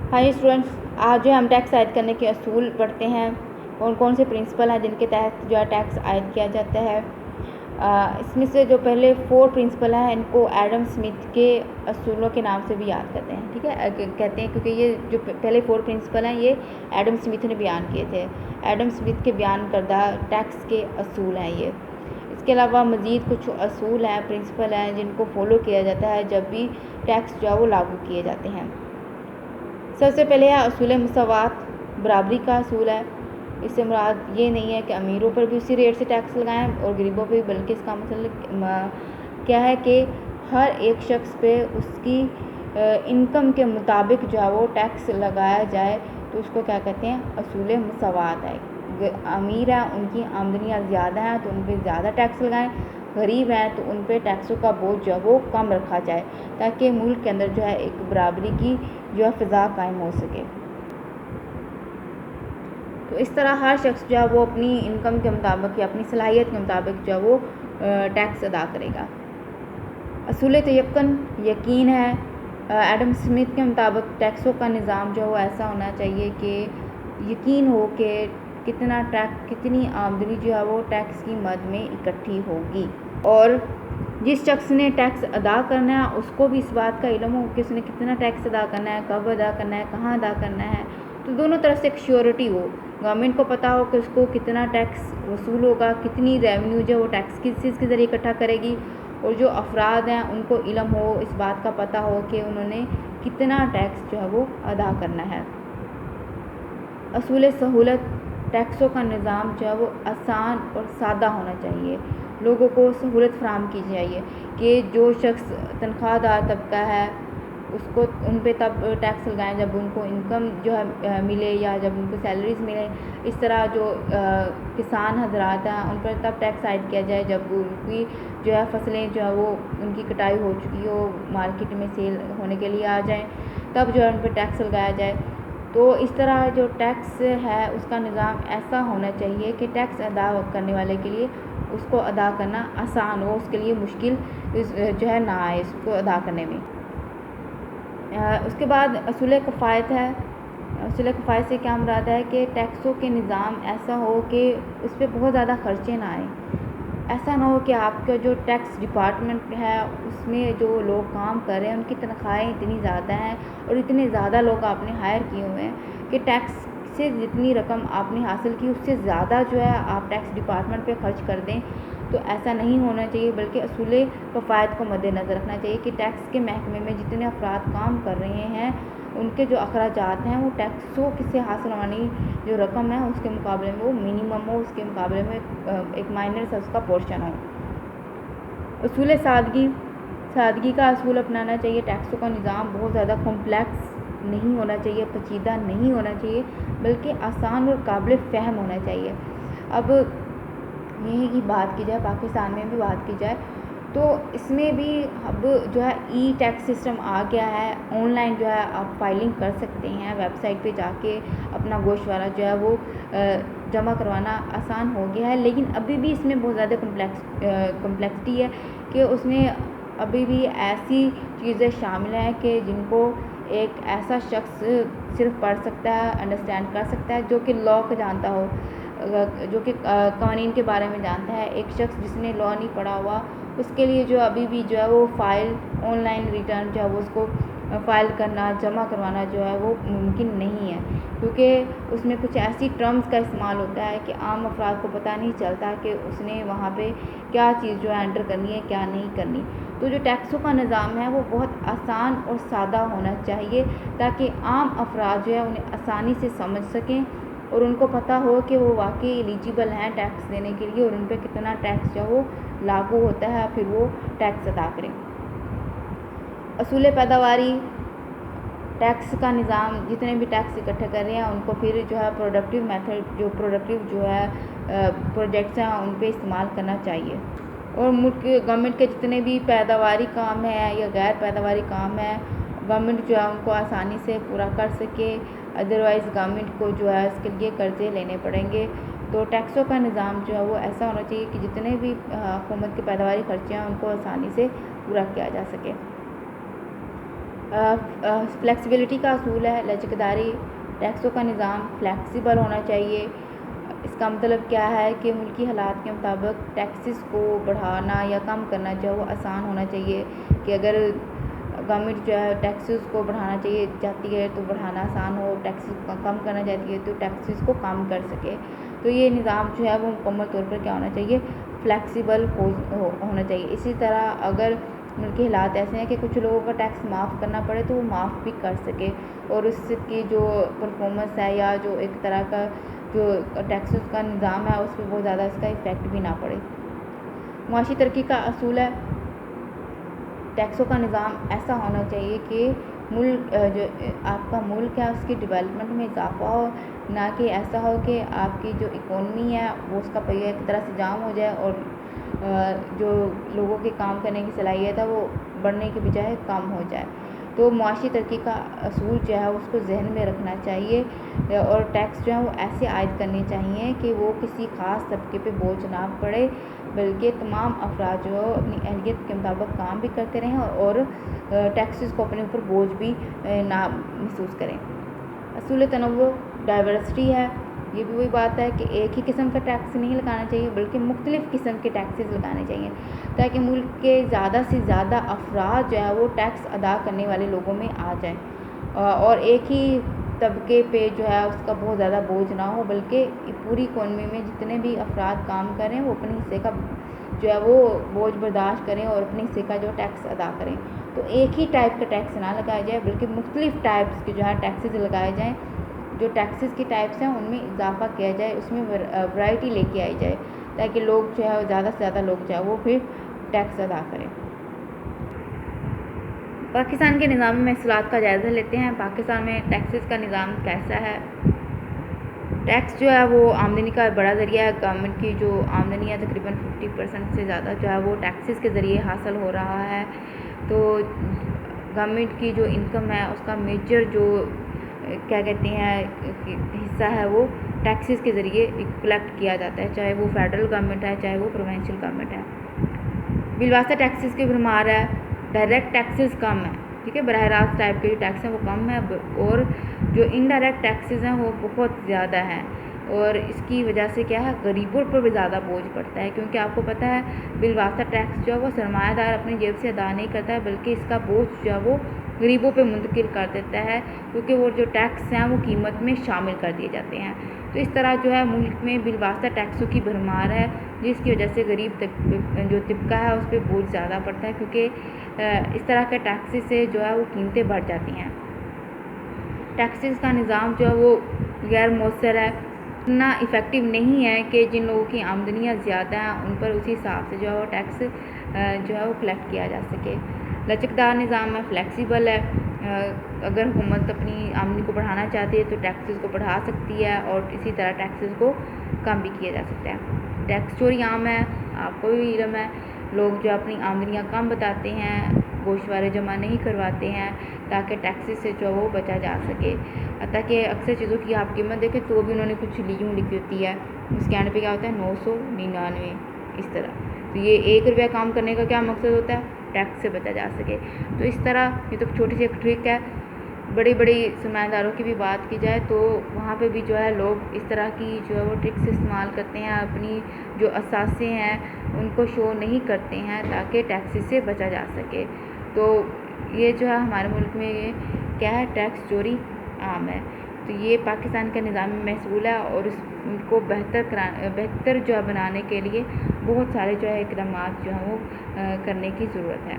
Hi students, आज जो हम टैक्स आयद करने के असूल पढ़ते हैं। कौन कौन से प्रिंसिपल हैं जिनके तहत जो है टैक्स आयद किया जाता है। इसमें से जो पहले 4 प्रिंसिपल हैं इनको एडम स्मिथ के असूलों के नाम से भी याद करते हैं। ठीक है, कहते हैं क्योंकि ये जो पहले 4 प्रिंसिपल हैं ये एडम स्मिथ ने बयान किए थे। एडम स्मिथ के बयान करदा टैक्स के असूल हैं ये। इसके अलावा मज़ीद कुछ असूल हैं, प्रिंसिपल हैं जिनको फॉलो किया जाता है जब भी टैक्स जो है वो लागू किए जाते हैं। सबसे पहले है असूल मुसावात, बराबरी का असूल है। इससे मुराद ये नहीं है कि अमीरों पर भी उसी रेट से टैक्स लगाएं और गरीबों पर भी, बल्कि इसका मतलब क्या है कि हर एक शख्स पे उसकी इनकम के मुताबिक जो है वो टैक्स लगाया जाए, तो उसको क्या कहते हैं, असूल मुसावात है। अमीर हैं उनकी आमदनियाँ ज़्यादा हैं तो उन पर ज़्यादा टैक्स लगाएं, गरीब हैं तो उन पर टैक्सों का बोझ जो है वो कम रखा जाए, ताकि मुल्क के अंदर जो है एक बराबरी की जो है फ़िज़ा कायम हो सके। तो इस तरह हर शख्स जो है वो अपनी इनकम के मुताबिक या अपनी सलाहियत के मुताबिक जो है वो टैक्स अदा करेगा। असूल तयक्कुन यकीन है। एडम स्मिथ के मुताबिक टैक्सों का निज़ाम जो है वो ऐसा होना चाहिए कि यकीन हो कि कितनी आमदनी जो है वो टैक्स की मद में इकट्ठी होगी, और जिस शख्स ने टैक्स अदा करना है उसको भी इस बात का इल्म हो कि उसने कितना टैक्स अदा करना है, कब अदा करना है, कहाँ अदा करना है। तो दोनों तरफ से एक श्योरिटी हो, गवर्नमेंट को पता हो कि उसको कितना टैक्स वसूल होगा, कितनी रेवेन्यू जो वो टैक्स किस चीज़ के ज़रिए इकट्ठा करेगी, और जो अफराद हैं उनको इल्म हो, इस बात का पता हो कि उन्होंने कितना टैक्स जो है वो अदा करना है। असूल सहूलत, टैक्सों का निज़ाम जो है वो आसान और सादा होना चाहिए। लोगों को सहूलत फराहम की चाहिए कि जो शख्स तनख्वाहदार तबका है उसको उन पे तब टैक्स लगाएं जब उनको इनकम जो है मिले, या जब उनको सैलरीज मिले। इस तरह जो किसान हजरात हैं उन पर तब टैक्स आयद किया जाए जब उनकी जो है फसलें जो है वो उनकी कटाई हो चुकी हो, मार्केट में सेल होने के लिए आ जाएं, तब जो है उन पर टैक्स लगाया जाए। तो इस तरह जो टैक्स है उसका निज़ाम ऐसा होना चाहिए कि टैक्स अदा करने वाले के लिए उसको अदा करना आसान हो, उसके लिए मुश्किल जो है ना आए उसको अदा करने में। उसके बाद असूल कफ़ायत है। असूल कफ़ायत से क्या मुराद है कि टैक्सों के निज़ाम ऐसा हो कि उस पर बहुत ज़्यादा खर्चे ना आए। ऐसा ना हो कि आपका जो टैक्स डिपार्टमेंट है उसमें जो लोग काम कर रहे हैं उनकी तनख्वाहें इतनी ज़्यादा हैं और इतने ज़्यादा लोग आपने हायर किए हुए हैं कि टैक्स से जितनी रकम आपने हासिल की उससे ज़्यादा जो है आप टैक्स डिपार्टमेंट पे खर्च कर दें। तो ऐसा नहीं होना चाहिए, बल्कि असूल कफ़ायत को मद्देनज़र रखना चाहिए कि टैक्स के महकमे में जितने अफराद काम कर रहे हैं उनके जो अखराजात हैं वो टैक्सों से हासिल होने जो रकम है उसके मुकाबले में वो मिनिमम हो, उसके मुकाबले में एक माइनर सा उसका पोर्शन हो। असूल सादगी का असूल अपनाना चाहिए। टैक्सों का निज़ाम बहुत ज़्यादा कॉम्प्लेक्स नहीं होना चाहिए, पेचीदा नहीं होना चाहिए, बल्कि आसान और काबिल फ़हम होना चाहिए। अब यही की बात की जाए, पाकिस्तान में भी बात की जाए तो इसमें भी अब जो है ई टैक्स सिस्टम आ गया है। ऑनलाइन जो है आप फाइलिंग कर सकते हैं, वेबसाइट पे जाके अपना गोश्तवारा जो है वो जमा करवाना आसान हो गया है, लेकिन अभी भी इसमें बहुत ज़्यादा कम्प्लेक्सिटी है कि उसमें अभी भी ऐसी चीज़ें शामिल हैं कि जिनको एक ऐसा शख्स सिर्फ पढ़ सकता है, अंडरस्टैंड कर सकता है, जो कि लॉ को जानता हो, जो कि कानून के बारे में जानता है। एक शख्स जिसने लॉ नहीं पढ़ा हुआ उसके लिए जो अभी भी जो है वो फ़ाइल ऑनलाइन रिटर्न जो है वो उसको फ़ाइल करना, जमा करवाना जो है वो मुमकिन नहीं है, क्योंकि उसमें कुछ ऐसी टर्म्स का इस्तेमाल होता है कि आम अफराद को पता नहीं चलता कि उसने वहाँ पे क्या चीज़ जो है एंटर करनी है, क्या नहीं करनी। तो जो टैक्सों का निज़ाम है वो बहुत आसान और सादा होना चाहिए, ताकि आम अफराद जो है उन्हें आसानी से समझ सकें और उनको पता हो कि वो वाकई एलिजिबल हैं टैक्स देने के लिए, और उन पर कितना टैक्स जो वो लागू होता है, फिर वो टैक्स अदा करें। असूल पैदावारी, टैक्स का निज़ाम जितने भी टैक्स इकट्ठे कर रहे हैं उनको फिर जो है प्रोडक्टिव मेथड, जो प्रोडक्टिव जो है प्रोजेक्ट्स हैं उन पे इस्तेमाल करना चाहिए। और मुल्क गवर्नमेंट के जितने भी पैदावारी काम है या गैर पैदावारी काम है, गवर्नमेंट जो है उनको आसानी से पूरा कर सके, अदरवाइज़ गवर्नमेंट को जो है इसके लिए कर्ज़े लेने पड़ेंगे। तो टैक्सों का निज़ाम जो है वो ऐसा होना चाहिए कि जितने भी हुकूमत के पैदावारी खर्चे हैं उनको आसानी से पूरा किया जा सके। فلیکسیبلٹی کا اصول ہے، لچکداری، ٹیکسوں کا نظام فلیکسیبل ہونا چاہیے۔ اس کا مطلب کیا ہے کہ ملکی حالات کے مطابق ٹیکسز کو بڑھانا یا کم کرنا جو ہے وہ آسان ہونا چاہیے، کہ اگر گورنمنٹ جو ہے ٹیکسز کو بڑھانا چاہتی ہے تو بڑھانا آسان ہو، ٹیکسز کم کرنا چاہتی ہے تو ٹیکسز کو کم کر سکے۔ تو یہ نظام جو ہے وہ مکمل طور پر کیا ہونا چاہیے، فلیکسیبل ہونا چاہیے۔ اسی طرح اگر ملکی حالات ایسے ہیں کہ کچھ لوگوں کا ٹیکس معاف کرنا پڑے تو وہ معاف بھی کر سکے، اور اس کی جو پرفارمنس ہے یا جو ایک طرح کا جو ٹیکسز کا نظام ہے اس پہ بہت زیادہ اس کا افیکٹ بھی نہ پڑے۔ معاشی ترقی کا اصول ہے، ٹیکسوں کا نظام ایسا ہونا چاہیے کہ ملک جو آپ کا ملک ہے اس کی ڈیولپمنٹ میں اضافہ ہو، نہ کہ ایسا ہو کہ آپ کی جو اکانومی ہے وہ اس کا پہیہ ایک طرح سے جام ہو جائے اور جو لوگوں کے کام کرنے کی صلاحیت ہے وہ بڑھنے کے بجائے کم ہو جائے۔ تو معاشی ترقی کا اصول جو ہے اس کو ذہن میں رکھنا چاہیے، اور ٹیکس جو ہے وہ ایسے عائد کرنے چاہیے کہ وہ کسی خاص طبقے پہ بوجھ نہ پڑے، بلکہ تمام افراد جو اپنی اہلیت کے مطابق کام بھی کرتے رہیں اور ٹیکسز کو اپنے اوپر بوجھ بھی نہ محسوس کریں۔ اصول تنوع ڈائیورسٹی ہے، یہ بھی وہی بات ہے کہ ایک ہی قسم کا ٹیکس نہیں لگانا چاہیے بلکہ مختلف قسم کے ٹیکسز لگانے چاہیے، تاکہ ملک کے زیادہ سے زیادہ افراد جو ہے وہ ٹیکس ادا کرنے والے لوگوں میں آ جائیں، اور ایک ہی طبقے پہ جو ہے اس کا بہت زیادہ بوجھ نہ ہو، بلکہ پوری اکانومی میں جتنے بھی افراد کام کریں وہ اپنے حصے کا جو ہے وہ بوجھ برداشت کریں اور اپنے حصے کا جو ٹیکس ادا کریں۔ تو ایک ہی ٹائپ کا ٹیکس نہ لگایا جائے بلکہ مختلف ٹائپس کے جو ہے ٹیکسز لگائے جائیں، جو ٹیکسز کی ٹائپس ہیں ان میں اضافہ کیا جائے، اس میں ورائٹی لے کے آئی جائے، تاکہ لوگ جو ہے زیادہ سے زیادہ لوگ جو ہے وہ پھر ٹیکس ادا کریں۔ پاکستان کے نظام محصولات کا جائزہ لیتے ہیں۔ پاکستان میں ٹیکسز کا نظام کیسا ہے؟ ٹیکس جو ہے وہ آمدنی کا بڑا ذریعہ ہے۔ گورنمنٹ کی جو آمدنی ہے تقریباً 50% سے زیادہ جو ہے وہ ٹیکسز کے ذریعے حاصل ہو رہا ہے۔ تو گورنمنٹ کی جو انکم ہے اس کا میجر جو کیا کہتے ہیں حصہ ہے وہ ٹیکسز کے ذریعے کلیکٹ کیا جاتا ہے، چاہے وہ فیڈرل گورنمنٹ ہے چاہے وہ پروونشل گورنمنٹ ہے۔ بالواسطہ ٹیکسز کی بھرمار ہے، ڈائریکٹ ٹیکسز کم ہے، ٹھیک ہے، براہ راست ٹائپ کے جو ٹیکس ہیں وہ کم ہے، اور جو انڈائریکٹ ٹیکسز ہیں وہ بہت زیادہ ہیں، اور اس کی وجہ سے کیا ہے غریبوں پر بھی زیادہ بوجھ پڑتا ہے، کیونکہ آپ کو پتہ ہے بالواسطہ ٹیکس جو ہے وہ سرمایہ دار اپنی جیب سے ادا نہیں کرتا ہے بلکہ اس کا بوجھ جو ہے وہ غریبوں پہ منتقل کر دیتا ہے، کیونکہ وہ جو ٹیکس ہیں وہ قیمت میں شامل کر دیے جاتے ہیں۔ تو اس طرح جو ہے ملک میں بالواسطہ ٹیکسوں کی بھرمار ہے، جس کی وجہ سے غریب جو طبقہ ہے اس پہ بوجھ زیادہ پڑتا ہے، کیونکہ اس طرح کے ٹیکسز سے جو ہے وہ قیمتیں بڑھ جاتی ہیں۔ ٹیکسز کا نظام جو ہے وہ غیر مؤثر ہے، اتنا افیکٹو نہیں ہے کہ جن لوگوں کی آمدنیاں زیادہ ہیں ان پر اسی حساب سے جو ہے وہ ٹیکس جو ہے وہ کلیکٹ کیا جا سکے۔ لچکدار نظام ہے، فلیکسیبل ہے، اگر حکومت اپنی آمدنی کو بڑھانا چاہتی ہے تو ٹیکسز کو بڑھا سکتی ہے اور اسی طرح ٹیکسز کو کم بھی کیا جا سکتا ہے۔ ٹیکس چوری عام ہے، آپ کو بھی علم ہے، لوگ جو اپنی آمدنیاں کم بتاتے ہیں، گوشوارے جمع نہیں کرواتے ہیں تاکہ ٹیکسز سے جو وہ بچا جا سکے، حتیٰ کہ اکثر چیزوں کی آپ قیمت دیکھیں تو بھی انہوں نے کچھ یوں لکھی ہوتی ہے، اس کے اینڈ پہ کیا ہوتا ہے 999 اس طرح۔ تو یہ 1 روپیہ کام کرنے کا کیا مقصد ہوتا ہے، ٹیکس سے بچا جا سکے۔ تو اس طرح یہ تو چھوٹی سی ایک ٹرک ہے۔ بڑی بڑی سرمایہ داروں کی بھی بات کی جائے تو وہاں پہ بھی جو ہے لوگ اس طرح کی جو ہے وہ ٹرکس استعمال کرتے ہیں، اپنی جو اثاثے ہیں ان کو شو نہیں کرتے ہیں تاکہ ٹیکس سے بچا جا سکے۔ تو یہ جو ہے ہمارے ملک میں یہ کیا ہے، ٹیکس چوری عام ہے۔ تو یہ پاکستان کا نظام محصول ہے اور اس کو بہتر جو ہے بنانے کے لیے بہت سارے جو ہے اقدامات جو ہیں وہ کرنے کی ضرورت ہے۔